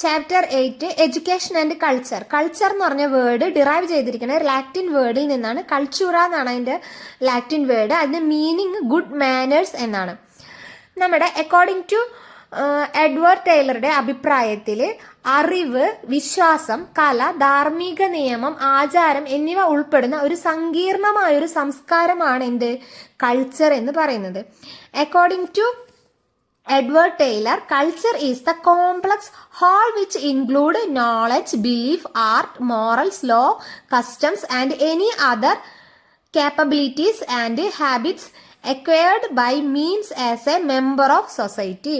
Chapter 8 education and culture. Culture എന്ന് പറഞ്ഞ word derive ചെയ്തിരിക്കുന്നത് ലാറ്റിൻ വേർഡിൽ നിന്നാണ്. കൾച്ചൂറ എന്നാണ് അതിൻ്റെ ലാറ്റിൻ വേർഡ്. അതിൻ്റെ മീനിങ് ഗുഡ് മാനേഴ്സ് എന്നാണ്. നമ്മുടെ അക്കോർഡിംഗ് ടു എഡ്വേർഡ് ടൈലറുടെ അഭിപ്രായത്തിൽ അറിവ്, വിശ്വാസം, കല, ധാർമ്മിക നിയമം, ആചാരം എന്നിവ ഉൾപ്പെടുന്ന ഒരു സങ്കീർണമായൊരു സംസ്കാരമാണ് എന്ത് കൾച്ചർ എന്ന് പറയുന്നത്. According to Edward Taylor, culture is the complex whole which include knowledge, belief, art, morals, law, customs and any other capabilities and habits acquired by means as a member of society.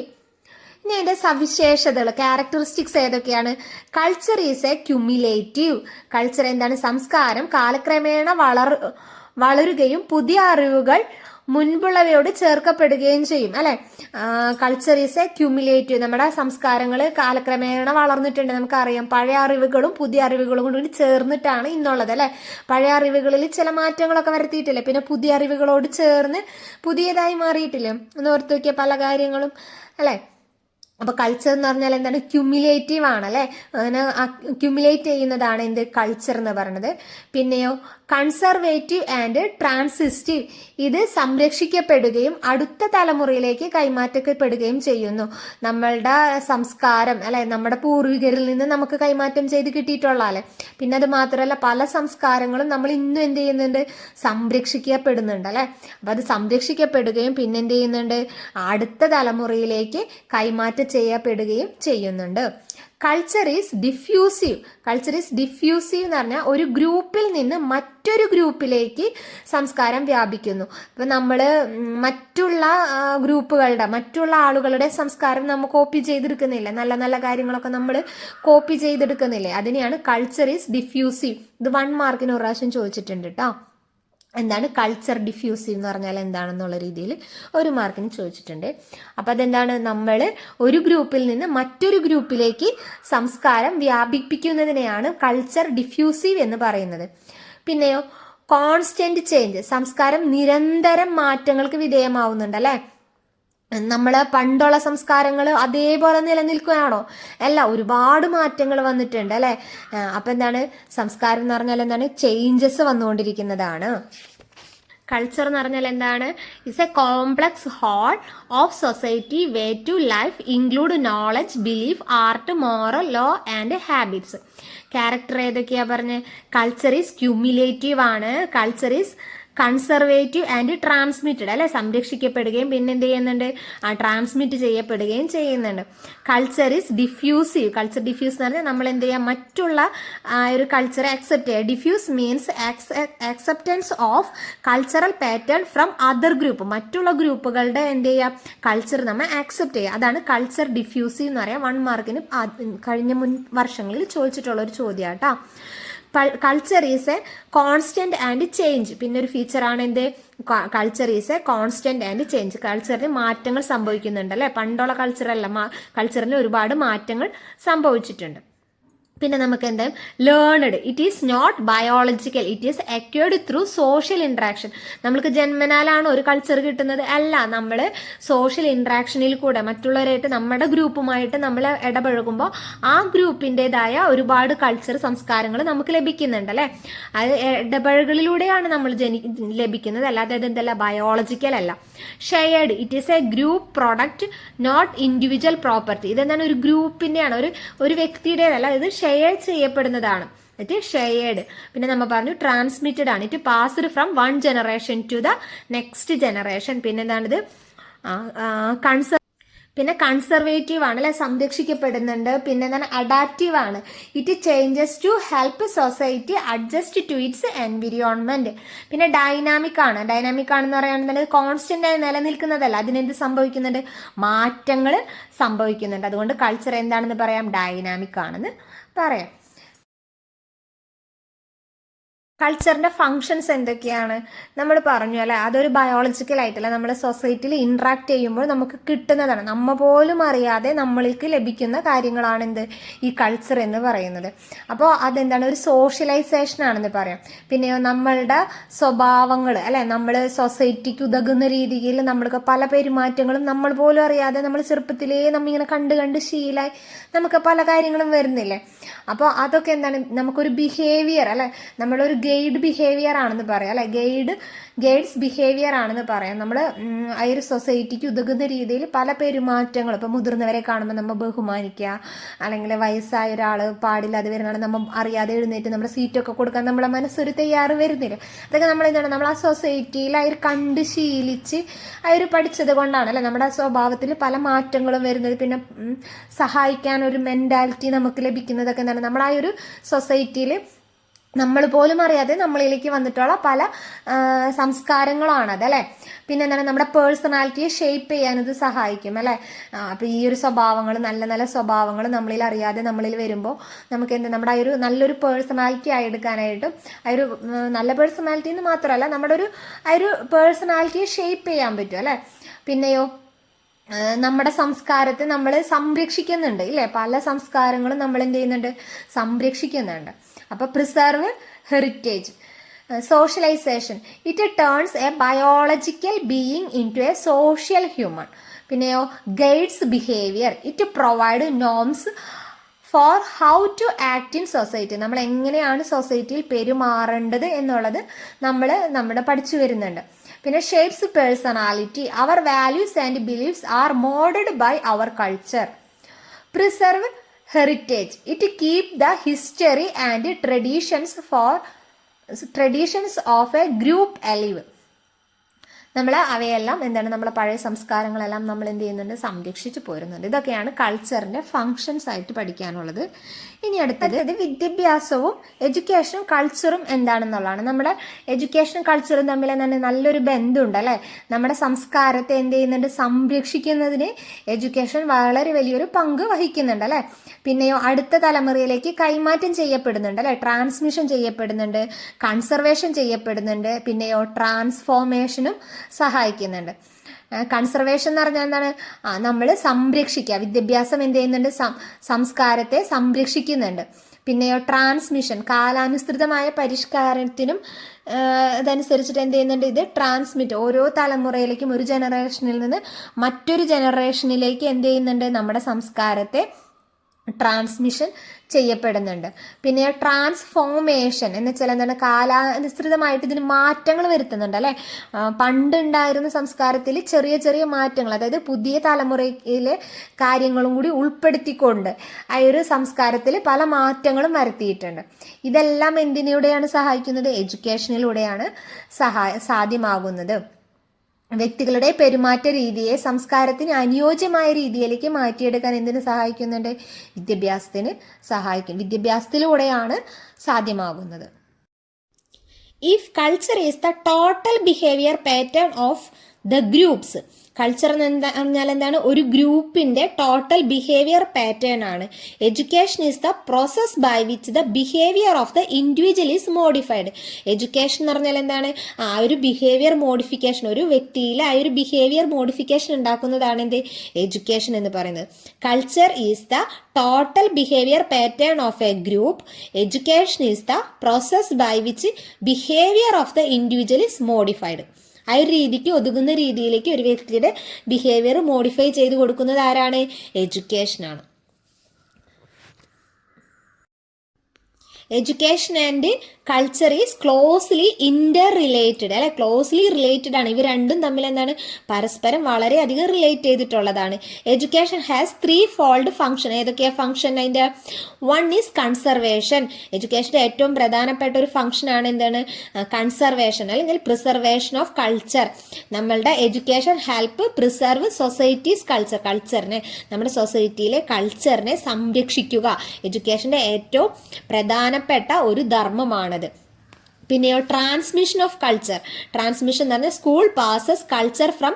ഇനി അതിൻ്റെ സവിശേഷതകൾ, characteristics ഏതൊക്കെയാണ്? Culture is A cumulative. Culture എന്താണ്? സംസ്കാരം കാലക്രമേണ വളരുകയും പുതിയ അറിവുകൾ മുൻപുള്ളവയോട് ചേർക്കപ്പെടുകയും ചെയ്യും, അല്ലെ? Culture is A cumulative. നമ്മുടെ സംസ്കാരങ്ങൾ കാലക്രമേണ വളർന്നിട്ടുണ്ട്, നമുക്കറിയാം. പഴയ അറിവുകളും പുതിയ അറിവുകളും കൂടി ചേർന്നിട്ടാണ് ഇന്നുള്ളത്, അല്ലെ? പഴയ അറിവുകളിൽ ചില മാറ്റങ്ങളൊക്കെ വരുത്തിയിട്ടില്ലേ, പിന്നെ പുതിയ അറിവുകളോട് ചേർന്ന് പുതിയതായി മാറിയിട്ടില്ലേ? ഒന്ന് ഓർത്ത് നോക്കിയ പല കാര്യങ്ങളും, അല്ലെ? അപ്പൊ കൾച്ചർ എന്ന് പറഞ്ഞാൽ എന്താണ്? ക്യുമുലേറ്റീവ് ആണ്, അല്ലെ? അങ്ങനെ ക്യുമുലേറ്റ് ചെയ്യുന്നതാണ് എന്ത് കൾച്ചർ എന്ന് പറയുന്നത്. പിന്നെയോ കൺസർവേറ്റീവ് ആൻഡ് ട്രാൻസിസ്റ്റീവ്. ഇത് സംരക്ഷിക്കപ്പെടുകയും അടുത്ത തലമുറയിലേക്ക് കൈമാറ്റപ്പെടുകയും ചെയ്യുന്നു. നമ്മളുടെ സംസ്കാരം, അല്ലെ, നമ്മുടെ പൂർവികരിൽ നിന്ന് നമുക്ക് കൈമാറ്റം ചെയ്ത് കിട്ടിയിട്ടുള്ള, അല്ലെ? പിന്നെ അത് മാത്രമല്ല, പല സംസ്കാരങ്ങളും നമ്മൾ ഇന്നും എന്ത് ചെയ്യുന്നുണ്ട്? സംരക്ഷിക്കപ്പെടുന്നുണ്ട്, അല്ലെ? അപ്പൊ അത് സംരക്ഷിക്കപ്പെടുകയും പിന്നെ എന്ത് ചെയ്യുന്നുണ്ട്? അടുത്ത തലമുറയിലേക്ക് കൈമാറ്റം ചെയ്യപ്പെടുകയും ചെയ്യുന്നുണ്ട്. Culture is diffusive. Culture is diffusive എന്ന് പറഞ്ഞാൽ ഒരു ഗ്രൂപ്പിൽ നിന്ന് മറ്റൊരു ഗ്രൂപ്പിലേക്ക് സംസ്കാരം വ്യാപിക്കുന്നു. ഇപ്പൊ നമ്മൾ മറ്റുള്ള ഗ്രൂപ്പുകളുടെ, മറ്റുള്ള ആളുകളുടെ സംസ്കാരം നമ്മൾ കോപ്പി ചെയ്തെടുക്കുന്നില്ലേ? നല്ല നല്ല കാര്യങ്ങളൊക്കെ നമ്മൾ കോപ്പി ചെയ്തെടുക്കുന്നില്ലേ? അതിനെയാണ് കൾച്ചർ ഈസ് ഡിഫ്യൂസീവ്. ഇത് 1 മാർക്കിന് ഒരു പ്രാവശ്യം ചോദിച്ചിട്ടുണ്ട് കേട്ടോ. എന്താണ് കൾച്ചർ ഡിഫ്യൂസീവ് എന്ന് പറഞ്ഞാൽ എന്താണെന്നുള്ള രീതിയിൽ 1 മാർക്കിന് ചോദിച്ചിട്ടുണ്ട്. അപ്പം അതെന്താണ്? നമ്മൾ ഒരു ഗ്രൂപ്പിൽ നിന്ന് മറ്റൊരു ഗ്രൂപ്പിലേക്ക് സംസ്കാരം വ്യാപിപ്പിക്കുന്നതിനെയാണ് കൾച്ചർ ഡിഫ്യൂസീവ് എന്ന് പറയുന്നത്. പിന്നെയോ കോൺസ്റ്റന്റ് ചേഞ്ച്. സംസ്കാരം നിരന്തരം മാറ്റങ്ങൾക്ക് വിധേയമാവുന്നുണ്ട്, അല്ലെ? നമ്മള് പണ്ടുള്ള സംസ്കാരങ്ങൾ അതേപോലെ നിലനിൽക്കുകയാണോ? അല്ല, ഒരുപാട് മാറ്റങ്ങൾ വന്നിട്ടുണ്ട്, അല്ലെ? അപ്പൊ എന്താണ് സംസ്കാരം എന്ന് പറഞ്ഞാൽ എന്താണ്? ചേഞ്ചസ് വന്നുകൊണ്ടിരിക്കുന്നതാണ്. കൾച്ചർ എന്ന് പറഞ്ഞാൽ എന്താണ്? It's a complex whole of society way to life include knowledge, belief, art, moral, law and habits. Character ഏതൊക്കെയാ പറഞ്ഞ്? കൾച്ചർ ഈസ് ക്യുമുലേറ്റീവ് ആണ്. Culture is conservative and transmitted, അല്ലെ? സംരക്ഷിക്കപ്പെടുകയും പിന്നെ എന്ത് ചെയ്യുന്നുണ്ട്? ട്രാൻസ്മിറ്റ് ചെയ്യപ്പെടുകയും ചെയ്യുന്നുണ്ട്. Culture is diffusive. Culture diffuse എന്ന് പറഞ്ഞാൽ നമ്മൾ എന്ത് ചെയ്യുക? മറ്റുള്ള ഒരു കൾച്ചറെ അക്സെപ്റ്റ് ചെയ്യുക. Diffuse means acceptance of cultural pattern from other group. മറ്റുള്ള ഗ്രൂപ്പുകളുടെ എന്ത് ചെയ്യുക? കൾച്ചർ നമ്മൾ ആക്സെപ്റ്റ് ചെയ്യുക. അതാണ് കൾച്ചർ ഡിഫ്യൂസീവ് എന്ന് പറയാം. 1 മാർക്കിന് കഴിഞ്ഞ മുൻ വർഷങ്ങളിൽ ചോദിച്ചിട്ടുള്ള ഒരു ചോദ്യം കേട്ടോ. Culture is a constant and change. പിന്നെ ഒരു ഫീച്ചറാണ് എന്ത്? Culture is a constant and change. കൾച്ചറിന് മാറ്റങ്ങൾ സംഭവിക്കുന്നുണ്ട്, അല്ലെ? പണ്ടുള്ള കൾച്ചറല്ല, കൾച്ചറിന് ഒരുപാട് മാറ്റങ്ങൾ സംഭവിച്ചിട്ടുണ്ട്. പിന്നെ നമുക്ക് എന്താ? Learned. It is not biological, it is acquired through social interaction. നമ്മൾക്ക് ജന്മനാലാണ് ഒരു കൾച്ചർ കിട്ടുന്നത് അല്ല, നമ്മൾ സോഷ്യൽ ഇന്ററാക്ഷനിൽ കൂടെ മറ്റുള്ളവരായിട്ട്, നമ്മുടെ ഗ്രൂപ്പുമായിട്ട് നമ്മൾ ഇടപഴകുമ്പോൾ ആ ഗ്രൂപ്പിൻ്റെതായ ഒരുപാട് കൾച്ചർ, സംസ്കാരങ്ങൾ നമുക്ക് ലഭിക്കുന്നുണ്ട്, അല്ലെ? അത് ഇടപഴകലിലൂടെയാണ് നമ്മൾ ലഭിക്കുന്നത്, അല്ലാതെ അതെന്തല്ല ബയോളജിക്കൽ അല്ല. Shared. It is a group product, not individual property. ഇതെന്താണ്? ഒരു ഗ്രൂപ്പിന്റെയാണ്, ഒരു വ്യക്തിയുടേതല്ല. ഇത് ഷെയർ ചെയ്യപ്പെടുന്നതാണ്. ഷെയർഡ്. പിന്നെ നമ്മൾ പറഞ്ഞു ട്രാൻസ്മിറ്റഡ് ആണ്. It passed from 1 generation to the next generation. പിന്നെ എന്താണിത്? പിന്നെ കൺസർവേറ്റീവ് ആണ്, അല്ലെ? സംരക്ഷിക്കപ്പെടുന്നുണ്ട്. പിന്നെ എന്താണ്? അഡാപ്റ്റീവ് ആണ്. It changes to help society adjust to its environment. പിന്നെ ഡൈനാമിക് ആണ്. ഡൈനാമിക് ആണെന്ന് പറയുന്നത് കോൺസ്റ്റന്റ് ആയി നിലനിൽക്കുന്നതല്ല, അതിനെന്ത് സംഭവിക്കുന്നുണ്ട്? മാറ്റങ്ങൾ സംഭവിക്കുന്നുണ്ട്. അതുകൊണ്ട് കൾച്ചർ എന്താണെന്ന് പറയാം? ഡൈനാമിക് ആണെന്ന് പറയാം. കൾച്ചറിന്റെ ഫങ്ഷൻസ് എന്തൊക്കെയാണ് നമ്മൾ പറഞ്ഞു അല്ലെ, അതൊരു ബയോളജിക്കൽ ആയിട്ടല്ല നമ്മൾ സൊസൈറ്റിയിൽ ഇന്ററാക്ട് ചെയ്യുമ്പോൾ നമുക്ക് കിട്ടുന്നതാണ്, നമ്മ പോലും അറിയാതെ നമ്മൾക്ക് ലഭിക്കുന്ന കാര്യങ്ങളാണ് എന്ത് ഈ കൾച്ചർ എന്ന് പറയുന്നത്. അപ്പോൾ അതെന്താണ്, ഒരു സോഷ്യലൈസേഷൻ ആണെന്ന് പറയാം. പിന്നെയോ നമ്മളുടെ സ്വഭാവങ്ങൾ അല്ലെ, നമ്മൾ സൊസൈറ്റിക്ക് ഉതകുന്ന രീതിയിൽ നമ്മൾക്ക് പല പെരുമാറ്റങ്ങളും നമ്മൾ പോലും അറിയാതെ നമ്മൾ ചെറുപ്പത്തിലേ നമ്മിങ്ങനെ കണ്ട് കണ്ട് ശീലായി നമുക്ക് പല കാര്യങ്ങളും വരുന്നില്ലേ. അപ്പോൾ അതൊക്കെ എന്താണ്, നമുക്കൊരു ബിഹേവിയർ അല്ലെ, നമ്മളൊരു ഗൈഡ് ബിഹേവിയർ ആണെന്ന് പറയാം അല്ലെ, ഗൈഡ്സ് ബിഹേവിയർ ആണെന്ന് പറയാം. നമ്മൾ ആ ഒരു സൊസൈറ്റിക്ക് ഉതകുന്ന രീതിയിൽ പല പെരുമാറ്റങ്ങളും, ഇപ്പം മുതിർന്നവരെ കാണുമ്പോൾ നമ്മൾ ബഹുമാനിക്കുക, അല്ലെങ്കിൽ വയസ്സായ ഒരാൾ പാടില്ലാതെ വരുന്നതാണ് നമ്മൾ അറിയാതെ എഴുന്നേറ്റ് നമ്മുടെ സീറ്റൊക്കെ കൊടുക്കാൻ നമ്മളെ മനസ്സൊരു തയ്യാറ് വരുന്നില്ല. അതൊക്കെ നമ്മൾ എന്താണ്, നമ്മൾ ആ സൊസൈറ്റിയിൽ ആ ഒരു കണ്ട് ശീലിച്ച് ആ ഒരു പഠിച്ചത് കൊണ്ടാണ് അല്ലെ നമ്മുടെ സ്വഭാവത്തിൽ പല മാറ്റങ്ങളും വരുന്നത്. പിന്നെ സഹായിക്കാൻ ഒരു മെൻറ്റാലിറ്റി നമുക്ക് ലഭിക്കുന്നതൊക്കെ എന്താണ്, നമ്മൾ ആ ഒരു സൊസൈറ്റിയിൽ നമ്മൾ പോലും അറിയാതെ നമ്മളിലേക്ക് വന്നിട്ടുള്ള പല സംസ്കാരങ്ങളാണ് അതല്ലേ. പിന്നെ എന്താണ്, നമ്മുടെ പേഴ്സണാലിറ്റിയെ ഷേപ്പ് ചെയ്യാനത് സഹായിക്കും അല്ലേ. അപ്പോൾ ഈ ഒരു സ്വഭാവങ്ങൾ, നല്ല നല്ല സ്വഭാവങ്ങൾ നമ്മളിൽ അറിയാതെ നമ്മളിൽ വരുമ്പോൾ നമുക്ക് എന്ത്, നമ്മുടെ ആ ഒരു നല്ലൊരു പേഴ്സണാലിറ്റി ആയി എടുക്കാനായിട്ടും ആ ഒരു നല്ല പേഴ്സണാലിറ്റി എന്ന് മാത്രമല്ല നമ്മുടെ ആ ഒരു പേഴ്സണാലിറ്റിയെ ഷേപ്പ് ചെയ്യാൻ പറ്റും അല്ലേ. പിന്നെയോ നമ്മുടെ സംസ്കാരത്തെ നമ്മൾ സംരക്ഷിക്കുന്നുണ്ട് ഇല്ലേ, പല സംസ്കാരങ്ങളും നമ്മൾ എന്ത് ചെയ്യുന്നുണ്ട്, സംരക്ഷിക്കുന്നുണ്ട്. അപ്പോൾ preserve heritage. Socialisation, it turns a biological being in to a social human. പിന്നെയോ guides behaviour, it provide norms for how to act in society. നമ്മൾ എങ്ങനെയാണ് സൊസൈറ്റിയിൽ പെരുമാറേണ്ടത് എന്നുള്ളത് നമ്മൾ പഠിച്ചു വരുന്നുണ്ട്. പിന്നെ shapes personality, our values and beliefs are moulded by our culture. Preserve heritage, it keep the history and traditions of a group alive. നമ്മൾ അവയെല്ലാം എന്താണ്, നമ്മളെ പഴയ സംസ്കാരങ്ങളെല്ലാം നമ്മൾ എന്ത് ചെയ്യുന്നുണ്ട്, സംരക്ഷിച്ചു പോരുന്നുണ്ട്. ഇതൊക്കെയാണ് കൾച്ചറിന്റെ ഫങ്ഷൻസ് ആയിട്ട് പഠിക്കാനുള്ളത്. ഇനി അടുത്തത് വിദ്യാഭ്യാസവും എഡ്യൂക്കേഷനും കൾച്ചറും എന്താണെന്നുള്ളതാണ്. നമ്മുടെ എഡ്യൂക്കേഷനും കൾച്ചറും തമ്മിൽ തന്നെ നല്ലൊരു ബന്ധമുണ്ട് അല്ലെ. നമ്മുടെ സംസ്കാരത്തെ എന്ത് ചെയ്യുന്നുണ്ട്, സംരക്ഷിക്കുന്നതിന് എഡ്യൂക്കേഷൻ വളരെ വലിയൊരു പങ്ക് വഹിക്കുന്നുണ്ട് അല്ലെ. പിന്നെയോ അടുത്ത തലമുറയിലേക്ക് കൈമാറ്റം ചെയ്യപ്പെടുന്നുണ്ട് അല്ലെ, ട്രാൻസ്മിഷൻ ചെയ്യപ്പെടുന്നുണ്ട്, കൺസർവേഷൻ ചെയ്യപ്പെടുന്നുണ്ട്, പിന്നെയോ ട്രാൻസ്ഫോർമേഷനും സഹായിക്കുന്നുണ്ട്. കൺസർവേഷൻ എന്ന് പറഞ്ഞാൽ എന്താണ്, നമ്മൾ സംരക്ഷിക്കുക, വിദ്യാഭ്യാസം എന്ത് ചെയ്യുന്നുണ്ട്, സംസ്കാരത്തെ സംരക്ഷിക്കുന്നുണ്ട്. പിന്നെയോ ട്രാൻസ്മിഷൻ, കാലാനുസൃതമായ പരിഷ്കാരത്തിനും ഇതനുസരിച്ചിട്ട് എന്ത് ചെയ്യുന്നുണ്ട്, ഇത് ട്രാൻസ്മിറ്റ്, ഓരോ തലമുറയിലേക്കും ഒരു ജനറേഷനിൽ നിന്ന് മറ്റൊരു ജനറേഷനിലേക്ക് എന്ത് ചെയ്യുന്നുണ്ട്, നമ്മുടെ സംസ്കാരത്തെ ട്രാൻസ്മിഷൻ ചെയ്യപ്പെടുന്നുണ്ട്. പിന്നെ ട്രാൻസ്ഫോർമേഷൻ എന്ന് വെച്ചാൽ എന്താണ്, കാലാനുസൃതമായിട്ട് ഇതിന് മാറ്റങ്ങൾ വരുത്തുന്നുണ്ട് അല്ലെ. പണ്ടുണ്ടായിരുന്ന സംസ്കാരത്തിൽ ചെറിയ ചെറിയ മാറ്റങ്ങൾ, അതായത് പുതിയ തലമുറയിലെ കാര്യങ്ങളും കൂടി ഉൾപ്പെടുത്തിക്കൊണ്ട് ആ ഒരു സംസ്കാരത്തിൽ പല മാറ്റങ്ങളും വരുത്തിയിട്ടുണ്ട്. ഇതെല്ലാം എന്തിലൂടെയാണ് സഹായിക്കുന്നത്, എഡ്യൂക്കേഷനിലൂടെയാണ് സാധ്യമാകുന്നത്. വ്യക്തികളുടെ പെരുമാറ്റ രീതിയെ സംസ്കാരത്തിന് അനുയോജ്യമായ രീതിയിലേക്ക് മാറ്റിയെടുക്കാൻ എന്തിനു സഹായിക്കുന്നുണ്ട്, വിദ്യാഭ്യാസത്തിന് സഹായിക്കും. വിദ്യാഭ്യാസത്തിലൂടെയാണ് സാധ്യമാകുന്നത്. If culture is the total behaviour pattern of the groups, culture എന്ന് പറഞ്ഞാൽ എന്താണ്, ഒരു ഗ്രൂപ്പിന്റെ ടോട്ടൽ ബിഹേവിയർ പാറ്റേൺ ആണ്. Education is the process by which the behaviour of the individual is modified. Education എന്ന് പറഞ്ഞാൽ എന്താണ്, ആ ഒരു ബിഹേവിയർ മോഡിഫിക്കേഷൻ, ഒരു വ്യക്തിയിൽ ആ ഒരു ബിഹേവിയർ മോഡിഫിക്കേഷൻ ഉണ്ടാക്കുന്നതാണ് എന്ത്, എഡ്യൂക്കേഷൻ എന്ന് പറയുന്നത്. Culture is the total behaviour pattern of a group. Education is the process by which behaviour of the individual is modified. ആ ഒരു രീതിക്ക് ഒതുങ്ങുന്ന രീതിയിലേക്ക് ഒരു വ്യക്തിയുടെ ബിഹേവിയർ മോഡിഫൈ ചെയ്ത് കൊടുക്കുന്നത് ആരാണ്, എഡ്യൂക്കേഷനാണ്. Education and culture is closely inter related അല്ലെ, ക്ലോസ്ലി റിലേറ്റഡ് ആണ്. ഇവ രണ്ടും തമ്മിൽ എന്താണ്, പരസ്പരം വളരെയധികം റിലേറ്റ് ചെയ്തിട്ടുള്ളതാണ്. Education has 3 fold function. ഏതൊക്കെയാ ഫംഗ്ഷൻ അതിന്റെ? 1 ഈസ് കൺസർവേഷൻ. എഡ്യൂക്കേഷന്റെ ഏറ്റവും പ്രധാനപ്പെട്ട ഒരു ഫംഗ്ഷൻ ആണ് എന്താണ്, കൺസർവേഷൻ അല്ലെങ്കിൽ പ്രിസർവേഷൻ ഓഫ് കൾച്ചർ. നമ്മളുടെ education help preserve society's culture. കൾച്ചറിനെ, നമ്മുടെ സൊസൈറ്റിയിലെ കൾച്ചറിനെ സംരക്ഷിക്കുക എഡ്യൂക്കേഷന്റെ ഏറ്റവും പ്രധാനപ്പെട്ട ഒരു ധർമ്മമാണത്. പിന്നെയോ ട്രാൻസ്മിഷൻ ഓഫ് കൾച്ചർ. ട്രാൻസ്മിഷൻ എന്ന് പറഞ്ഞാൽ school passes culture from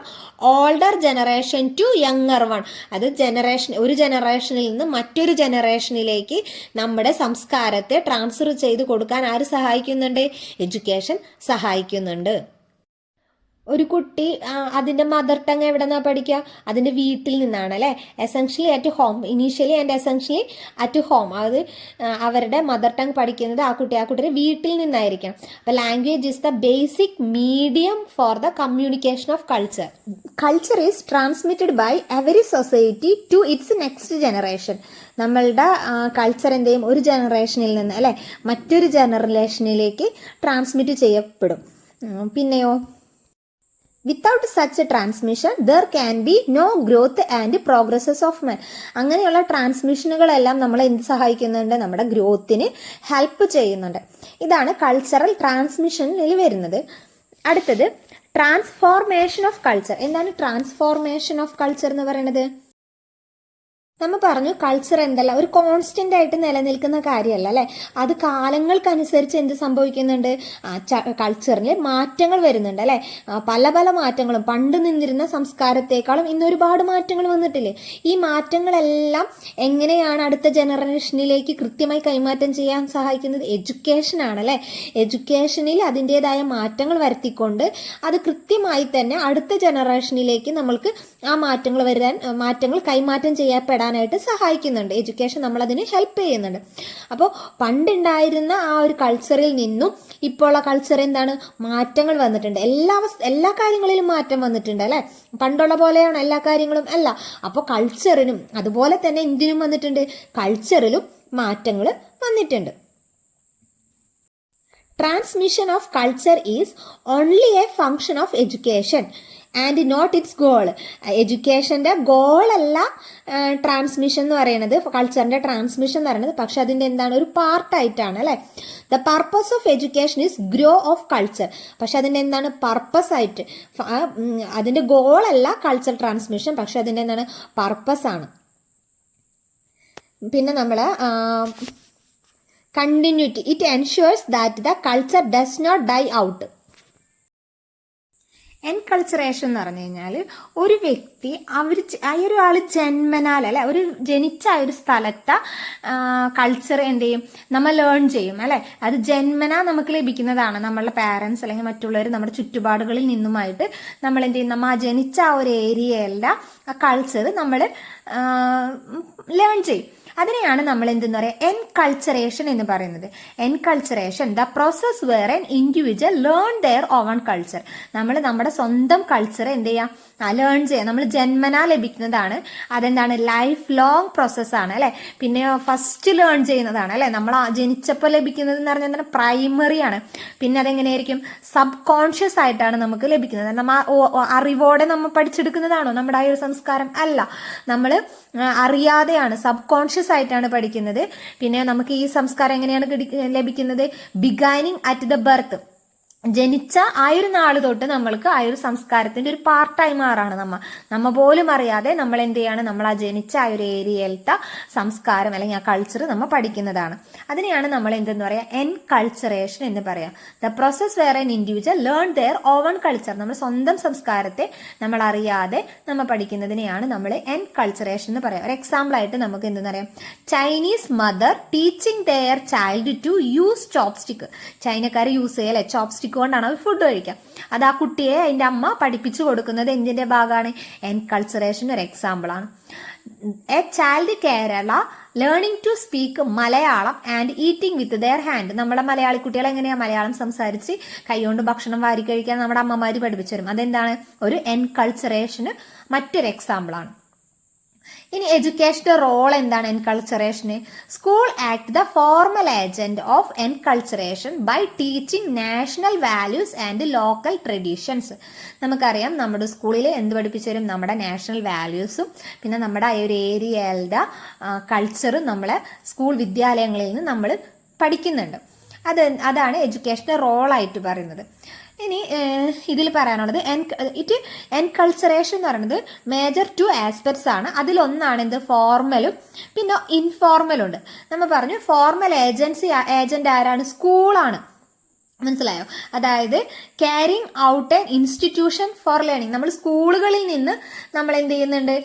older generation to younger one. അത് ഒരു ജനറേഷനിൽ നിന്ന് മറ്റൊരു ജനറേഷനിലേക്ക് നമ്മുടെ സംസ്കാരത്തെ ട്രാൻസ്ഫർ ചെയ്ത് കൊടുക്കാൻ ആര് സഹായിക്കുന്നുണ്ട്? എഡ്യൂക്കേഷൻ സഹായിക്കുന്നുണ്ട്. ഒരു കുട്ടി അതിൻ്റെ മദർ ടങ് എവിടെ നിന്നാണ് പഠിക്കുക? അതിൻ്റെ വീട്ടിൽ നിന്നാണ് അല്ലേ. Essentially at home, initially and essentially at home. അത് അവരുടെ മദർ ടങ് പഠിക്കുന്നത് ആ കുട്ടിയുടെ വീട്ടിൽ നിന്നായിരിക്കണം. അപ്പോൾ language is the basic medium for the communication of culture. Culture is transmitted by every society to its next generation. നമ്മളുടെ കൾച്ചർ എന്ത് ചെയ്യും? ഒരു ജനറേഷനിൽ നിന്ന് അല്ലേ മറ്റൊരു ജനറേഷനിലേക്ക് ട്രാൻസ്മിറ്റ് ചെയ്യപ്പെടും. പിന്നെയോ without such transmission there can be no growth and progresses of man. അങ്ങനെയുള്ള ട്രാൻസ്മിഷനുകളെല്ലാം നമ്മളെ എന്ത് സഹായിക്കുന്നുണ്ട്? നമ്മുടെ ഗ്രോത്തിന് ഹെൽപ്പ് ചെയ്യുന്നുണ്ട്. ഇതാണ് കൾച്ചറൽ ട്രാൻസ്മിഷനിൽ വരുന്നത്. അടുത്തത് ട്രാൻസ്ഫോർമേഷൻ ഓഫ് കൾച്ചർ. എന്താണ് ട്രാൻസ്ഫോർമേഷൻ ഓഫ് കൾച്ചർ എന്ന് പറയുന്നത്? നമ്മൾ പറഞ്ഞു കൾച്ചർ എന്തല്ല ഒരു കോൺസ്റ്റന്റ് ആയിട്ട് നിലനിൽക്കുന്ന കാര്യമല്ല അല്ലെ. അത് കാലങ്ങൾക്കനുസരിച്ച് എന്ത് സംഭവിക്കുന്നുണ്ട്? കൾച്ചറിൽ മാറ്റങ്ങൾ വരുന്നുണ്ട് അല്ലെ. പല പല മാറ്റങ്ങളും, പണ്ട് നിന്നിരുന്ന സംസ്കാരത്തെക്കാളും ഇന്ന് ഒരുപാട് മാറ്റങ്ങൾ വന്നിട്ടില്ലേ. ഈ മാറ്റങ്ങളെല്ലാം എങ്ങനെയാണ് അടുത്ത ജനറേഷനിലേക്ക് കൃത്യമായി കൈമാറ്റം ചെയ്യാൻ സഹായിക്കുന്നത്? എഡ്യൂക്കേഷൻ ആണ് അല്ലെ. എഡ്യൂക്കേഷനിൽ അതിൻ്റെതായ മാറ്റങ്ങൾ വരുത്തിക്കൊണ്ട് അത് കൃത്യമായി തന്നെ അടുത്ത ജനറേഷനിലേക്ക് നമ്മൾക്ക് ആ മാറ്റങ്ങൾ കൈമാറ്റം ചെയ്യപ്പെടാനായിട്ട് സഹായിക്കുന്നുണ്ട്. എഡ്യൂക്കേഷൻ നമ്മളതിന് ഹെൽപ്പ് ചെയ്യുന്നുണ്ട്. അപ്പോൾ പണ്ടുണ്ടായിരുന്ന ആ ഒരു കൾച്ചറിൽ നിന്നും ഇപ്പോൾ ഉള്ള കൾച്ചർ എന്താണ്? മാറ്റങ്ങൾ വന്നിട്ടുണ്ട്. എല്ലാ കാര്യങ്ങളിലും മാറ്റം വന്നിട്ടുണ്ട് അല്ലെ. പണ്ടുള്ള പോലെയാണ് എല്ലാ കാര്യങ്ങളും അല്ല. അപ്പോൾ കൾച്ചറിനും അതുപോലെ തന്നെ എന്തിനും വന്നിട്ടുണ്ട്? കൾച്ചറിലും മാറ്റങ്ങൾ വന്നിട്ടുണ്ട്. Transmission of culture is only a function of education and not its goal. എഡ്യൂക്കേഷൻ്റെ ഗോളല്ല ട്രാൻസ്മിഷൻ എന്ന് പറയുന്നത്, കൾച്ചറിൻ്റെ ട്രാൻസ്മിഷൻ എന്ന് പറയുന്നത്. പക്ഷെ അതിൻ്റെ എന്താണ്? ഒരു പാർട്ടായിട്ടാണ് അല്ലേ. The purpose of education is grow of culture. പക്ഷെ അതിൻ്റെ എന്താണ്? പർപ്പസ് ആയിട്ട്. അതിൻ്റെ ഗോളല്ല കൾച്ചർ ട്രാൻസ്മിഷൻ, പക്ഷെ അതിൻ്റെ എന്താണ്? പർപ്പസ് ആണ്. പിന്നെ നമ്മൾ continuity. It ensures that the culture does not die out. Enculturation എന്ന് പറഞ്ഞു കഴിഞ്ഞാൽ ഒരു വ്യക്തി ഒരാൾ ജന്മനാൽ അല്ലെ ജനിച്ച ഒരു സ്ഥലത്തെ കൾച്ചർ എന്ത് ചെയ്യും? നമ്മൾ ലേൺ ചെയ്യും അല്ലെ. അത് ജന്മനാ നമുക്ക് ലഭിക്കുന്നതാണ്. നമ്മളുടെ പാരൻസ് അല്ലെങ്കിൽ മറ്റുള്ളവർ നമ്മുടെ ചുറ്റുപാടുകളിൽ നിന്നുമായിട്ട് നമ്മൾ എന്ത് ചെയ്യും? നമ്മൾ ജനിച്ച ആ ഒരു ഏരിയയിലെ ആ കൾച്ചർ നമ്മൾ ലേൺ ചെയ്യും. അതിനെയാണ് നമ്മൾ എന്തെന്ന് പറയുക? എൻകൾച്ചറേഷൻ എന്ന് പറയുന്നത്. Enculturation the process where an individual learn their own culture. നമ്മൾ നമ്മുടെ സ്വന്തം കൾച്ചർ എന്ത് ചെയ്യാം? ലേൺ ചെയ്യാം. നമ്മൾ ജന്മനാ ലഭിക്കുന്നതാണ്. അതെന്താണ്? ലൈഫ് ലോങ് പ്രോസസ്സാണ് അല്ലെ. പിന്നെ ഫസ്റ്റ് ലേൺ ചെയ്യുന്നതാണ് അല്ലെ. നമ്മൾ ജനിച്ചപ്പോൾ ലഭിക്കുന്നത് എന്ന് പറഞ്ഞാൽ എന്താണ്? പ്രൈമറി ആണ്. പിന്നെ അതെങ്ങനെയായിരിക്കും? സബ് കോൺഷ്യസ് ആയിട്ടാണ് നമുക്ക് ലഭിക്കുന്നത്. നമ്മൾ അറിവോടെ നമ്മൾ പഠിച്ചെടുക്കുന്നതാണോ നമ്മുടെ ആ ഒരു സംസ്കാരം? അല്ല, നമ്മൾ അറിയാതെയാണ്, സബ് കോൺഷ്യസ് ആയിട്ടാണ് പഠിക്കുന്നത്. പിന്നെ നമുക്ക് ഈ സംസ്കാരം എങ്ങനെയാണ് ലഭിക്കുന്നത്? ബിഗൈനിങ് അറ്റ് ദ ബർത്ത്. ജനിച്ച ആ ഒരു നാൾ തൊട്ട് നമ്മൾക്ക് ആ ഒരു സംസ്കാരത്തിന്റെ ഒരു പാർട്ടായി മാറാണ്. നമ്മ പോലും അറിയാതെ നമ്മൾ എന്ത് ചെയ്യാണ്? നമ്മൾ ആ ജനിച്ച ആ ഒരു ഏരിയയിലത്തെ സംസ്കാരം അല്ലെങ്കിൽ ആ കൾച്ചർ നമ്മൾ പഠിക്കുന്നതാണ്. അതിനെയാണ് നമ്മൾ എന്തെന്ന് പറയാ? എൻകൾച്ചറേഷൻ എന്ന് പറയാം. The process where an individual learn their own culture. നമ്മൾ സ്വന്തം സംസ്കാരത്തെ നമ്മൾ അറിയാതെ നമ്മൾ പഠിക്കുന്നതിനെയാണ് നമ്മൾ എൻകൾച്ചറേഷൻ എന്ന് പറയാം. ഒരു എക്സാമ്പിൾ ആയിട്ട് നമുക്ക് എന്തെന്ന് പറയാം? Chinese mother teaching their child to use chopstick. ചൈനക്കാർ യൂസ് ചെയ്യല്ലേ ചോപ്സ്റ്റിക്ക് കൊണ്ടാണ് അവർ ഫുഡ് കഴിക്കുക. അത് ആ കുട്ടിയെ അതിൻ്റെ അമ്മ പഠിപ്പിച്ചു കൊടുക്കുന്നത് എന്തിന്റെ ഭാഗമാണ്? എൻകൾച്ചറേഷൻ ഒരു എക്സാമ്പിൾ ആണ്. A child Kerala learning to speak Malayalam and eating with their hand. നമ്മുടെ മലയാളി കുട്ടികൾ എങ്ങനെയാ മലയാളം സംസാരിച്ച് കൈകൊണ്ട് ഭക്ഷണം വാരി കഴിക്കാൻ നമ്മുടെ അമ്മമാര് പഠിപ്പിച്ചു തരും. അതെന്താണ്? ഒരു എൻകൾച്ചറേഷന് മറ്റൊരു എക്സാമ്പിൾ ആണ്. ഇനി എഡ്യൂക്കേഷന്റെ റോൾ എന്താണ് എൻകൾച്ചറേഷന്? School act the formal agent of enculturation by teaching national values and local traditions. നമുക്കറിയാം നമ്മുടെ സ്കൂളിൽ എന്ത് പഠിപ്പിച്ചു തരും? നമ്മുടെ നാഷണൽ വാല്യൂസും പിന്നെ നമ്മുടെ ആ ഒരു ഏരിയയുടെ കൾച്ചറും നമ്മളെ സ്കൂൾ വിദ്യാലയങ്ങളിൽ നിന്ന് നമ്മൾ പഠിക്കുന്നുണ്ട്. അതാണ് എഡ്യൂക്കേഷന്റെ റോളായിട്ട് പറയുന്നത്. ഇനി ഇതിൽ പറയാനുള്ളത് എൻകൾച്ചറേഷൻ എന്ന് പറയുന്നത് മേജർ 2 ആസ്പെക്ട്സ് ആണ്. അതിലൊന്നാണ് എന്ത്? ഫോർമലും പിന്നെ ഇൻഫോർമലും ഉണ്ട്. നമ്മൾ പറഞ്ഞു ഫോർമൽ ഏജന്റ് ആരാണ്? സ്കൂളാണ്. മനസ്സിലായോ? അതായത് carrying out A institution for learning. നമ്മൾ സ്കൂളുകളിൽ നിന്ന് നമ്മൾ എന്ത് ചെയ്യുന്നുണ്ട്,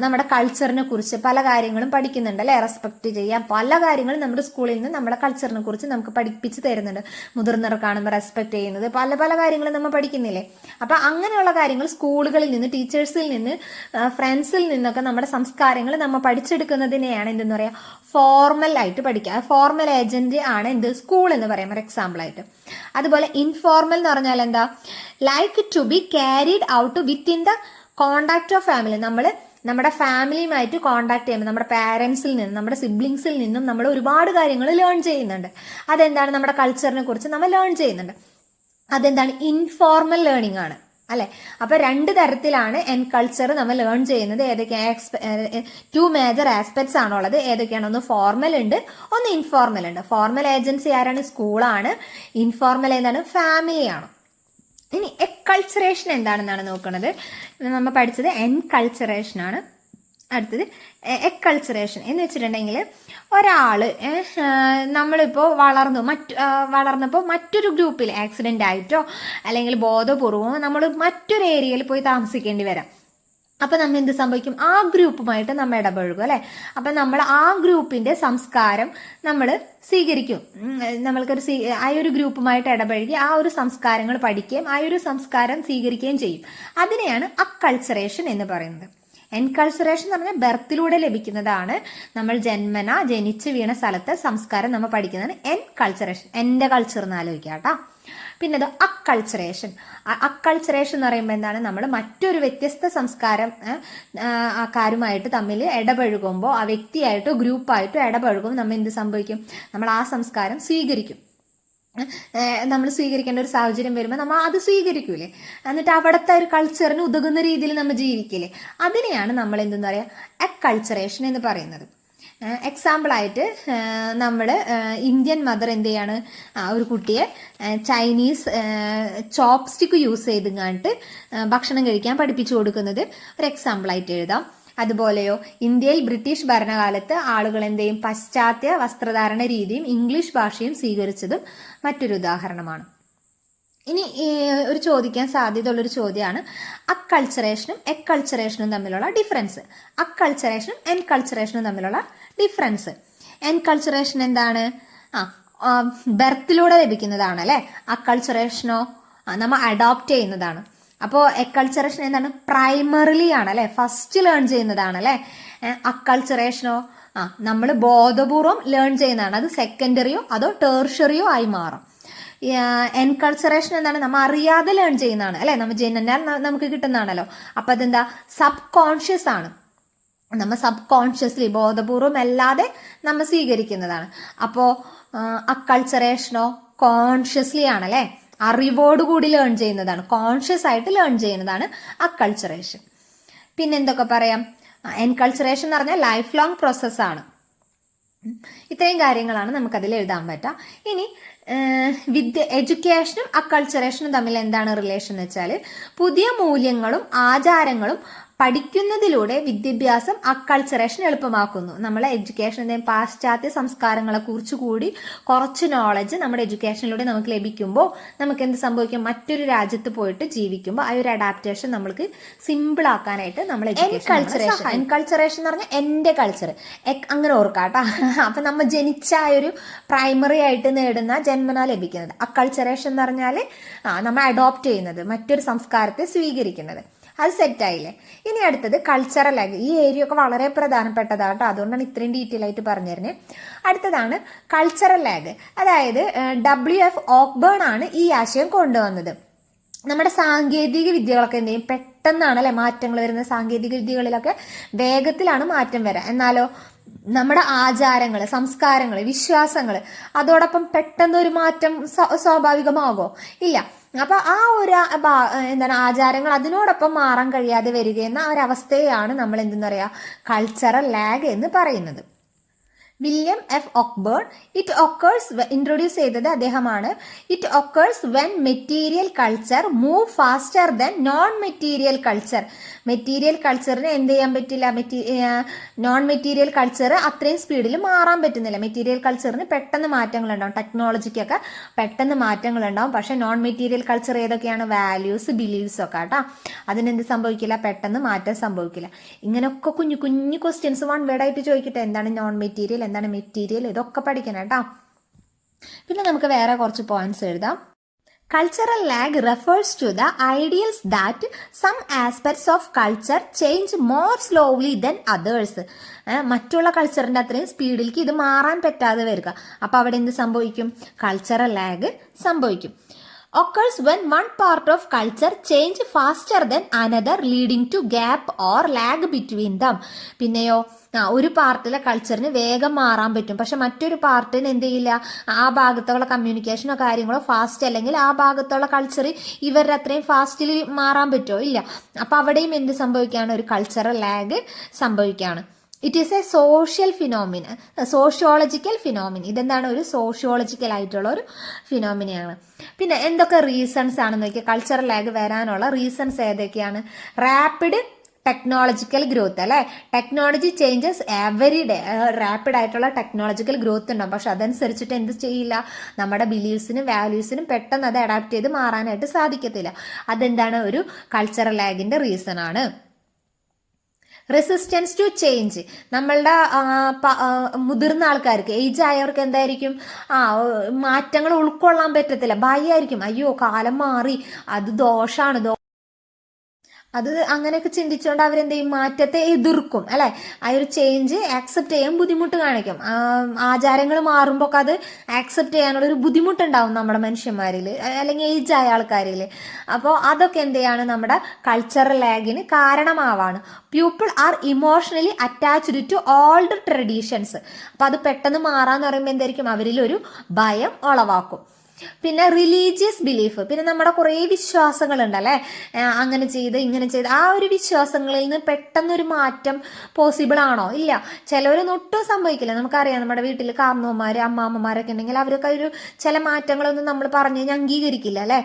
നമ്മുടെ കൾച്ചറിനെ കുറിച്ച് പല കാര്യങ്ങളും പഠിക്കുന്നുണ്ട് അല്ലെ. റെസ്പെക്ട് ചെയ്യാം, പല കാര്യങ്ങളും നമ്മുടെ സ്കൂളിൽ നിന്ന് നമ്മുടെ കൾച്ചറിനെ കുറിച്ച് നമുക്ക് പഠിപ്പിച്ച് തരുന്നുണ്ട്. മുതിർന്നവർ കാണുമ്പോൾ റെസ്പെക്ട് ചെയ്യുന്നത്, പല പല കാര്യങ്ങളും നമ്മൾ പഠിക്കുന്നില്ലേ. അപ്പൊ അങ്ങനെയുള്ള കാര്യങ്ങൾ സ്കൂളുകളിൽ നിന്ന്, ടീച്ചേഴ്സിൽ നിന്ന്, ഫ്രണ്ട്സിൽ നിന്നൊക്കെ നമ്മുടെ സംസ്കാരങ്ങൾ നമ്മൾ പഠിച്ചെടുക്കുന്നതിനെയാണ് എന്തെന്ന് പറയാ, ഫോർമൽ ആയിട്ട് പഠിക്കുക. ഫോർമൽ ഏജന്റ് ആണ് എന്ത്, സ്കൂൾ എന്ന് പറയാം ഒരു എക്സാമ്പിൾ ആയിട്ട്. അതുപോലെ ഇൻഫോർമൽ എന്ന് പറഞ്ഞാൽ എന്താ, like to be carried out within the contact of family. നമ്മൾ നമ്മുടെ ഫാമിലിയുമായിട്ട് കോണ്ടാക്ട് ചെയ്യുമ്പോൾ നമ്മുടെ പാരൻസിൽ നിന്നും നമ്മുടെ സിബ്ലിങ്സിൽ നിന്നും നമ്മൾ ഒരുപാട് കാര്യങ്ങൾ ലേൺ ചെയ്യുന്നുണ്ട്. അതെന്താണ്, നമ്മുടെ കൾച്ചറിനെ കുറിച്ച് നമ്മൾ ലേൺ ചെയ്യുന്നുണ്ട്. അതെന്താണ്, ഇൻഫോർമൽ ലേണിംഗ് ആണ് അല്ലെ. അപ്പൊ 2 തരത്തിലാണ് എൻ കൾച്ചർ നമ്മൾ ലേൺ ചെയ്യുന്നത്. ഏതൊക്കെയാണ്, 2 മേജർ ആസ്പെക്ട്സ് ആണുള്ളത്. ഏതൊക്കെയാണ്, ഒന്ന് ഫോർമൽ ഉണ്ട്, ഒന്ന് ഇൻഫോർമൽ ഉണ്ട്. ഫോർമൽ ഏജൻസി ആരാണ്, സ്കൂളാണ്. ഇൻഫോർമൽ എന്താണ്, ഫാമിലിയാണ്. ഇനി എക്കൾച്ചറേഷൻ എന്താണെന്നാണ് നോക്കുന്നത്. നമ്മൾ പഠിച്ചത് എൻകൾച്ചറേഷൻ ആണ്. അടുത്തത് എക്കൾച്ചറേഷൻ എന്ന് വെച്ചിട്ടുണ്ടെങ്കിൽ ഒരാള് നമ്മളിപ്പോൾ വളർന്നപ്പോൾ മറ്റൊരു ഗ്രൂപ്പിൽ ആക്സിഡന്റ് ആയിട്ടോ അല്ലെങ്കിൽ ബോധപൂർവമോ നമ്മൾ മറ്റൊരു ഏരിയയിൽ പോയി താമസിക്കേണ്ടി വരാം. അപ്പൊ നമ്മൾ എന്ത് സംഭവിക്കും, ആ ഗ്രൂപ്പുമായിട്ട് നമ്മൾ ഇടപഴകും അല്ലെ. അപ്പൊ നമ്മൾ ആ ഗ്രൂപ്പിന്റെ സംസ്കാരം നമ്മൾ സ്വീകരിക്കും. നമ്മൾക്കൊരു ആ ഒരു ഗ്രൂപ്പുമായിട്ട് ഇടപഴകി ആ ഒരു സംസ്കാരങ്ങൾ പഠിക്കുകയും ആ ഒരു സംസ്കാരം സ്വീകരിക്കുകയും ചെയ്യും. അതിനെയാണ് അക്കൾച്ചറേഷൻ എന്ന് പറയുന്നത്. എൻകൾച്ചറേഷൻ എന്ന് പറഞ്ഞാൽ ബർത്തിലൂടെ ലഭിക്കുന്നതാണ്. നമ്മൾ ജന്മന ജനിച്ച് വീണ സ്ഥലത്തെ സംസ്കാരം നമ്മൾ പഠിക്കുന്നതാണ് എൻകൾച്ചറേഷൻ. എൻ്റെ കൾച്ചർ എന്ന് ആലോചിക്കുക കേട്ടോ. പിന്നെ അത് അക്കൾച്ചറേഷൻ. അക്കൾച്ചറേഷൻ എന്ന് പറയുമ്പോൾ എന്താണ്, നമ്മൾ മറ്റൊരു വ്യത്യസ്ത സംസ്കാരക്കാരുമായിട്ട് തമ്മിൽ ഇടപഴകുമ്പോൾ, ആ വ്യക്തിയായിട്ടോ ഗ്രൂപ്പായിട്ടോ ഇടപഴകുമ്പോൾ നമ്മൾ എന്ത് സംഭവിക്കും, നമ്മൾ ആ സംസ്കാരം സ്വീകരിക്കും. നമ്മൾ സ്വീകരിക്കേണ്ട ഒരു സാഹചര്യം വരുമ്പോൾ നമ്മൾ അത് സ്വീകരിക്കൂലേ. എന്നിട്ട് അവിടുത്തെ ഒരു കൾച്ചറിന് ഉതകുന്ന രീതിയിൽ നമ്മൾ ജീവിക്കില്ലേ. അതിനെയാണ് നമ്മൾ എന്തെന്ന് പറയാ, അക്കൾച്ചറേഷൻ എന്ന് പറയുന്നത്. എക്സാമ്പിളായിട്ട് നമ്മൾ ഇന്ത്യൻ മദർ എന്ത് ചെയ്യാണ്, ഒരു കുട്ടിയെ ചൈനീസ് ചോപ്സ്റ്റിക്ക് യൂസ് ചെയ്തുകൊണ്ട് ഭക്ഷണം കഴിക്കാൻ പഠിപ്പിച്ചു കൊടുക്കുന്നത് ഒരു എക്സാമ്പിളായിട്ട് എഴുതാം. അതുപോലെയോ ഇന്ത്യയിൽ ബ്രിട്ടീഷ് ഭരണകാലത്ത് ആളുകൾ എന്ത് ചെയ്യും, പാശ്ചാത്യ വസ്ത്രധാരണ രീതിയും ഇംഗ്ലീഷ് ഭാഷയും സ്വീകരിച്ചതും മറ്റൊരു ഉദാഹരണമാണ്. ഇനി ഒരു ചോദിക്കാൻ സാധ്യതയുള്ളൊരു ചോദ്യമാണ് അക്കൾച്ചറേഷനും എക്കൾച്ചറേഷനും തമ്മിലുള്ള ഡിഫറൻസ്. അക്കൾച്ചറേഷനും എൻകൾച്ചറേഷനും തമ്മിലുള്ള ഡിഫറൻസ്. എൻകൾച്ചറേഷൻ എന്താണ്, ബർത്തിലൂടെ ലഭിക്കുന്നതാണ് അല്ലെ. അക്കൾച്ചറേഷനോ നമ്മൾ അഡോപ്റ്റ് ചെയ്യുന്നതാണ്. അപ്പോൾ എക്കൾച്ചറേഷൻ എന്താണ്, പ്രൈമറിലി ആണ് അല്ലെ, ഫസ്റ്റ് ലേൺ ചെയ്യുന്നതാണ് അല്ലെ. അക്കൾച്ചറേഷനോ നമ്മൾ ബോധപൂർവം ലേൺ ചെയ്യുന്നതാണ്. അത് സെക്കൻഡറിയോ അതോ ടേർഷ്യറിയോ ആയി മാറും. എൻകൾച്ചറേഷൻ എന്താണ്, നമ്മൾ അറിയാതെ ലേൺ ചെയ്യുന്നതാണ് അല്ലെ. നമ്മൾ ജനനാൽ നമുക്ക് കിട്ടുന്നതാണല്ലോ. അപ്പൊ അതെന്താ, സബ് കോൺഷ്യസ് ആണ്. നമ്മൾ സബ് കോൺഷ്യസ്ലി ബോധപൂർവം അല്ലാതെ നമ്മൾ സ്വീകരിക്കുന്നതാണ്. അപ്പോ അക്കൾച്ചറേഷനോ കോൺഷ്യസ്ലി ആണല്ലേ, അറിവോടുകൂടി ലേൺ ചെയ്യുന്നതാണ്, കോൺഷ്യസ് ആയിട്ട് ലേൺ ചെയ്യുന്നതാണ് അക്കൾച്ചറേഷൻ. പിന്നെ എന്തൊക്കെ പറയാം, എൻകൾച്ചറേഷൻ എന്ന് പറഞ്ഞാൽ ലൈഫ് ലോങ് പ്രോസസ്സാണ്. ഇത്രയും കാര്യങ്ങളാണ് നമുക്കതിൽ എഴുതാൻ പറ്റുക. ഇനി എഡ്യൂക്കേഷനും അക്കൾച്ചറേഷനും തമ്മിൽ എന്താണ് റിലേഷൻ എന്ന് വെച്ചാൽ, പുതിയ മൂല്യങ്ങളും ആചാരങ്ങളും പഠിക്കുന്നതിലൂടെ വിദ്യാഭ്യാസം അക്കൾച്ചറേഷൻ എളുപ്പമാക്കുന്നു. നമ്മളെ എഡ്യൂക്കേഷൻ പാശ്ചാത്യ സംസ്കാരങ്ങളെ കുറിച്ച് കൂടി കുറച്ച് നോളജ് നമ്മുടെ എഡ്യൂക്കേഷനിലൂടെ നമുക്ക് ലഭിക്കുമ്പോൾ നമുക്ക് എന്ത് സംഭവിക്കും, മറ്റൊരു രാജ്യത്ത് പോയിട്ട് ജീവിക്കുമ്പോൾ ആ ഒരു അഡാപ്റ്റേഷൻ നമ്മൾക്ക് സിമ്പിൾ ആക്കാനായിട്ട് നമ്മൾ എൻകൾച്ചറേഷൻ എന്ന് പറഞ്ഞാൽ എൻ്റെ കൾച്ചർ അങ്ങനെ ഓർക്കാട്ടോ. അപ്പൊ നമ്മൾ ജനിച്ച ആ ഒരു പ്രൈമറി ആയിട്ട് നേടുന്ന ജന്മന ലഭിക്കുന്നത്. അക്കൾച്ചറേഷൻ എന്ന് പറഞ്ഞാൽ നമ്മൾ അഡോപ്റ്റ് ചെയ്യുന്നത്, മറ്റൊരു സംസ്കാരത്തെ സ്വീകരിക്കുന്നത്. അത് സെറ്റായില്ലേ. ഇനി അടുത്തത് കൾച്ചറൽ ലാഗ്. ഈ ഏരിയ ഒക്കെ വളരെ പ്രധാനപ്പെട്ടതാട്ടോ, അതുകൊണ്ടാണ് ഇത്രയും ഡീറ്റെയിൽ ആയിട്ട് പറഞ്ഞു തരുന്നത്. അടുത്തതാണ് കൾച്ചറൽ ലാഗ്. അതായത് WF ഓക്ബേൺ ആണ് ഈ ആശയം കൊണ്ടുവന്നത്. നമ്മുടെ സാങ്കേതിക വിദ്യകളൊക്കെ എന്ത് ചെയ്യും, പെട്ടെന്നാണ് അല്ലെ മാറ്റങ്ങൾ വരുന്നത്. സാങ്കേതിക വിദ്യകളിലൊക്കെ വേഗത്തിലാണ് മാറ്റം വരാം. എന്നാലോ നമ്മുടെ ആചാരങ്ങൾ, സംസ്കാരങ്ങൾ, വിശ്വാസങ്ങൾ അതോടൊപ്പം പെട്ടെന്ന് ഒരു മാറ്റം സ്വാഭാവികമാകോ? ഇല്ല. അപ്പൊ ആ ഒരു ആചാരങ്ങൾ അതിനോടൊപ്പം മാറാൻ കഴിയാതെ വരികയെന്ന ഒരവസ്ഥയാണ് നമ്മൾ എന്തെന്ന് പറയാ, കൾച്ചറൽ ലാഗ് എന്ന് പറയുന്നത്. William F Ogburn. It occurs, introduce ചെയ്തത് അദ്ദേഹമാണ്. It occurs when material culture move faster than non material culture. Material കൾച്ചറിന് എന്ത് ചെയ്യാൻ പറ്റില്ല, നോൺ മെറ്റീരിയൽ കൾച്ചർ അത്രയും സ്പീഡിൽ മാറാൻ പറ്റുന്നില്ല. മെറ്റീരിയൽ കൾച്ചറിന് പെട്ടെന്ന് മാറ്റങ്ങൾ ഉണ്ടാവും, ടെക്നോളജിക്കൊക്കെ പെട്ടെന്ന് മാറ്റങ്ങൾ ഉണ്ടാവും. പക്ഷെ നോൺ മെറ്റീരിയൽ കൾച്ചർ ഏതൊക്കെയാണ്, വാല്യൂസ്, ബിലീവ്സ് ഒക്കെ കേട്ടോ. അതിനെന്ത് സംഭവിക്കില്ല, പെട്ടെന്ന് മാറ്റം സംഭവിക്കില്ല. ഇങ്ങനെയൊക്കെ കുഞ്ഞു കുഞ്ഞു ക്വസ്റ്റ്യൻസ് വൺ വേർഡ് ആയിട്ട് ചോദിക്കട്ടെ. എന്താണ് നോൺ മെറ്റീരിയൽ, എന്താണ് മെറ്റീരിയൽ, ഇതൊക്കെ പഠിക്കണം കേട്ടോ. പിന്നെ നമുക്ക് വേറെ കുറച്ച് പോയിന്റ്സ് എഴുതാം. Cultural lag refers to the ideals that some aspects of culture change more slowly than others. മറ്റുള്ള കൾച്ചറിൻ്റെ അത്രയും സ്പീഡിലേക്ക് ഇത് മാറാൻ പറ്റാതെ വരിക. അപ്പോൾ അവിടെ എന്ത് സംഭവിക്കും, കൾച്ചറൽ ലാഗ് സംഭവിക്കും. occurs when one part of culture change faster than another leading to gap or lag between them. പിന്നെയോ ഒരു പാർട്ടിലെ കൾച്ചറിന് വേഗം മാറാൻ പറ്റും, പക്ഷെ മറ്റൊരു പാർട്ടിന് എന്ത് ചെയ്യില്ല, ആ ഭാഗത്തുള്ള കമ്മ്യൂണിക്കേഷനോ കാര്യങ്ങളോ ഫാസ്റ്റ് അല്ലെങ്കിൽ ആ ഭാഗത്തുള്ള കൾച്ചർ ഇവരുടെ അത്രയും ഫാസ്റ്റിൽ മാറാൻ പറ്റുമോ, ഇല്ല. അപ്പോൾ അവിടെയും എന്ത് സംഭവിക്കുകയാണ്, ഒരു കൾച്ചറൽ ലാഗ് സംഭവിക്കുകയാണ്. It is a social phenomena, sociological phenomena. ഇതെന്താണ്, ഒരു സോഷ്യോളജിക്കൽ ആയിട്ടുള്ള ഒരു ഫിനോമിനയാണ്. പിന്നെ എന്തൊക്കെ റീസൺസ് ആണെന്ന് നോക്കിയാൽ കൾച്ചറൽ ലാഗ് വരാനുള്ള റീസൺസ് ഏതൊക്കെയാണ്. റാപ്പിഡ് ടെക്നോളജിക്കൽ ഗ്രോത്ത്, അല്ലെ, technology changes every day. Rapid ആയിട്ടുള്ള ടെക്നോളജിക്കൽ ഗ്രോത്ത് ഉണ്ടാവും, പക്ഷെ അതനുസരിച്ചിട്ട് എന്ത് ചെയ്യില്ല, നമ്മുടെ ബിലീഫ്സിനും വാല്യൂസിനും പെട്ടെന്ന് അത് അഡാപ്റ്റ് ചെയ്ത് മാറാനായിട്ട് സാധിക്കത്തില്ല. അതെന്താണ്, ഒരു കൾച്ചറൽ ലാഗിന്റെ റീസൺ ആണ്. റെസിസ്റ്റൻസ് ടു ചേഞ്ച്, നമ്മളുടെ മുതിർന്ന ആൾക്കാർക്ക്, ഏജ് ആയവർക്ക് എന്തായിരിക്കും, മാറ്റങ്ങൾ ഉൾക്കൊള്ളാൻ പറ്റത്തില്ല, ഭയമായിരിക്കും. അയ്യോ കാലം മാറി, അത് ദോഷാണ്, അത് അങ്ങനെയൊക്കെ ചിന്തിച്ചുകൊണ്ട് അവരെന്ത് ചെയ്യും, മാറ്റത്തെ എതിർക്കും, അല്ലെ. ആ ഒരു ചേഞ്ച് ആക്സെപ്റ്റ് ചെയ്യാൻ ബുദ്ധിമുട്ട് കാണിക്കും. ആചാരങ്ങൾ മാറുമ്പോൾ അത് ആക്സെപ്റ്റ് ചെയ്യാനുള്ള ഒരു ബുദ്ധിമുട്ടുണ്ടാവും നമ്മുടെ മനുഷ്യന്മാരിൽ, അല്ലെങ്കിൽ ഏജ് ആയ ആൾക്കാരിൽ. അപ്പോൾ അതൊക്കെ എന്ത് ചെയ്യാണ്, നമ്മുടെ കൾച്ചറൽ ലാഗിന് കാരണമാവാണ്. People are emotionally attached to old traditions. അപ്പം അത് പെട്ടെന്ന് മാറാന്ന് പറയുമ്പോൾ എന്തായിരിക്കും, അവരിൽ ഒരു ഭയം ഉളവാക്കും. പിന്നെ റിലീജിയസ് ബിലീഫ്, പിന്നെ നമ്മുടെ കുറേ വിശ്വാസങ്ങളുണ്ടല്ലേ, അങ്ങനെ ചെയ്ത് ഇങ്ങനെ ചെയ്ത്, ആ ഒരു വിശ്വാസങ്ങളിൽ നിന്ന് പെട്ടെന്നൊരു മാറ്റം പോസിബിൾ ആണോ, ഇല്ല. ചിലവരൊന്നും ഒട്ടും സംഭവിക്കില്ല. നമുക്കറിയാം, നമ്മുടെ വീട്ടിൽ കാർന്നോമാര് അമ്മാമ്മമാരൊക്കെ ഉണ്ടെങ്കിൽ അവരൊക്കെ ഒരു ചില മാറ്റങ്ങളൊന്നും നമ്മൾ പറഞ്ഞു കഴിഞ്ഞാൽ അംഗീകരിക്കില്ല, അല്ലെ.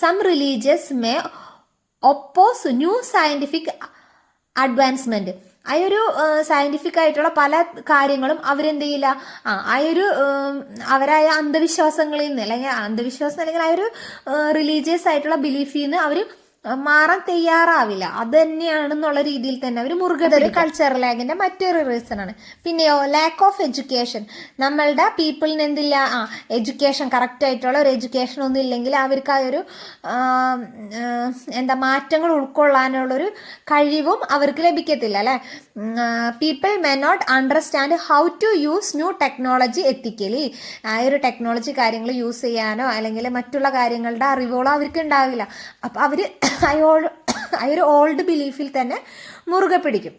Some religious may oppose new scientific advancement. ആ ഒരു സയന്റിഫിക് ആയിട്ടുള്ള പല കാര്യങ്ങളും അവരെന്ത് ചെയ്യില്ല, ആ ഒരു അവരായ അന്ധവിശ്വാസങ്ങളിൽ നിന്ന്, അല്ലെങ്കിൽ അന്ധവിശ്വാസം അല്ലെങ്കിൽ ആ ഒരു റിലീജിയസ് ആയിട്ടുള്ള ബിലീഫിൽ നിന്ന് അവർ മാറാൻ തയ്യാറാവില്ല. അത് തന്നെയാണെന്നുള്ള രീതിയിൽ തന്നെ അവർ മുറുകെ. ഒരു കൾച്ചറൽ ലാഗിന്റെ മറ്റൊരു റീസൺ ആണ്. പിന്നെയോ ലാക്ക് ഓഫ് എഡ്യൂക്കേഷൻ. നമ്മളുടെ പീപ്പിളിന് എന്തില്ല, എഡ്യൂക്കേഷൻ, കറക്റ്റ് ആയിട്ടുള്ള ഒരു എഡ്യൂക്കേഷൻ ഒന്നും ഇല്ലെങ്കിൽ അവർക്ക് ആ ഒരു മാറ്റങ്ങൾ ഉൾക്കൊള്ളാനുള്ളൊരു കഴിവും അവർക്ക് ലഭിക്കത്തില്ല, അല്ലെ. People may not understand how to use new technology ethically. ആ ഒരു ടെക്നോളജി കാര്യങ്ങൾ യൂസ് ചെയ്യാനോ അല്ലെങ്കിൽ മറ്റുള്ള കാര്യങ്ങളുടെ അറിവുകളോ അവർക്ക് ഉണ്ടാവില്ല. അപ്പം അവർ ആ ഒരു ഓൾഡ് ബിലീഫിൽ തന്നെ മുറുകെ പിടിക്കും.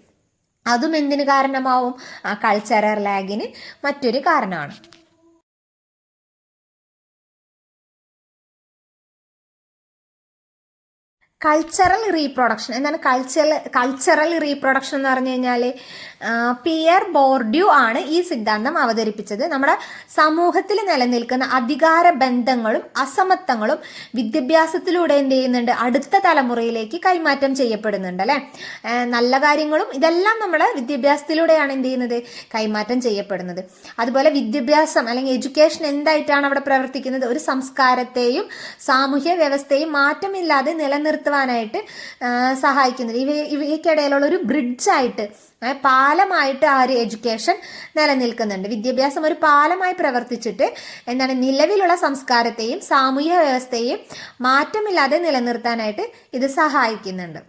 അതും എന്തിന് കാരണമാവും, ആ കൾച്ചറൽ ലാഗിന് മറ്റൊരു കാരണമാണ്. Cultural reproduction. എന്താണ് കൾച്ചറൽ റീപ്രൊഡക്ഷൻ എന്ന് പറഞ്ഞു കഴിഞ്ഞാൽ പിയർ ബോർഡ്യൂ ആണ് ഈ സിദ്ധാന്തം അവതരിപ്പിച്ചത്. നമ്മുടെ സമൂഹത്തിൽ നിലനിൽക്കുന്ന അധികാര ബന്ധങ്ങളും അസമത്വങ്ങളും വിദ്യാഭ്യാസത്തിലൂടെ എന്ത് ചെയ്യുന്നുണ്ട്, അടുത്ത തലമുറയിലേക്ക് കൈമാറ്റം ചെയ്യപ്പെടുന്നുണ്ട്, അല്ലെ. നല്ല കാര്യങ്ങളും ഇതെല്ലാം നമ്മൾ വിദ്യാഭ്യാസത്തിലൂടെയാണ് എന്ത് ചെയ്യുന്നത്, കൈമാറ്റം ചെയ്യപ്പെടുന്നത്. അതുപോലെ വിദ്യാഭ്യാസം അല്ലെങ്കിൽ എഡ്യൂക്കേഷൻ എന്തായിട്ടാണ് അവിടെ പ്രവർത്തിക്കുന്നത്, ഒരു സംസ്കാരത്തെയും സാമൂഹ്യ വ്യവസ്ഥയും മാറ്റമില്ലാതെ നിലനിർത്തുവാനായിട്ട് സഹായിക്കുന്നത്. ഇവയ്ക്കിടയിലുള്ള ഒരു ബ്രിഡ്ജായിട്ട്, പാലമായിട്ട് ആ ഒരു എഡ്യൂക്കേഷൻ നിലനിൽക്കുന്നുണ്ട്. വിദ്യാഭ്യാസം ഒരു പാലമായി പ്രവർത്തിച്ചിട്ട് നിലവിലുള്ള സംസ്കാരത്തെയും സാമൂഹ്യ വ്യവസ്ഥയെയും മാറ്റമില്ലാതെ നിലനിർത്താനായിട്ട് ഇത് സഹായിക്കുന്നുണ്ട്.